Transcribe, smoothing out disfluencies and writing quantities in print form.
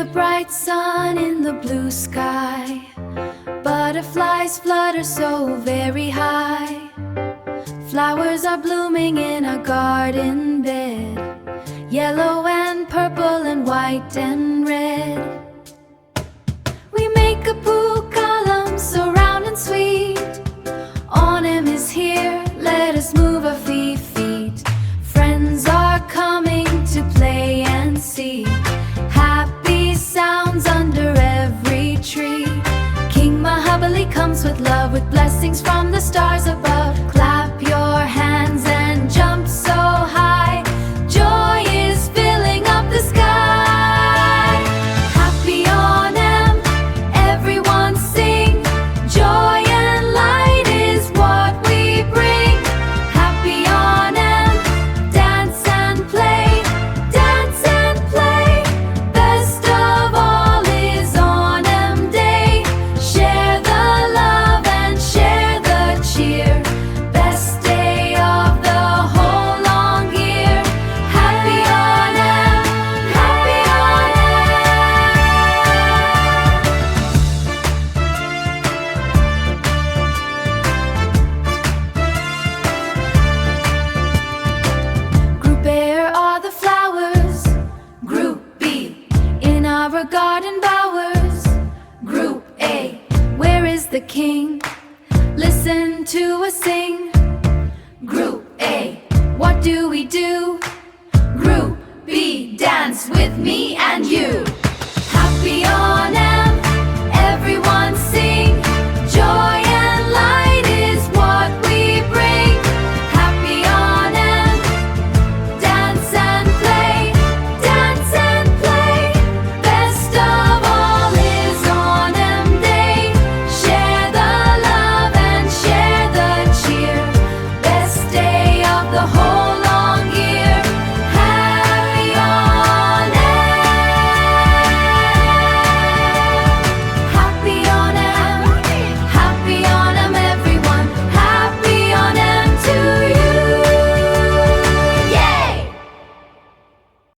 the bright sun in the blue sky. Butterflies flutter so very high. Flowers are blooming in a garden bed, yellow and purple and white and red. We make a Pookkalam so round and sweet. Onam is here, let us move our feet. Friends are coming to play and see. Happy sounds under every tree. King Mahabali comes with love, with blessings from the stars above. Clap your hands and jump so high. Joy is filling up the sky. Happy Onam, everyone sing. Joy and light is what we bring. Happy Onam, dance and play. Dance and play. Best of all is Onam Day. Share the love and share the cheer. Best day of the whole long year. Happy Onam, happy Onam. Group A are the flowers. Group B in our garden bowers. Group A, where is the king? Listen to us sing. Group A, what do we do? Group B, dance with me and you. Happy Onam.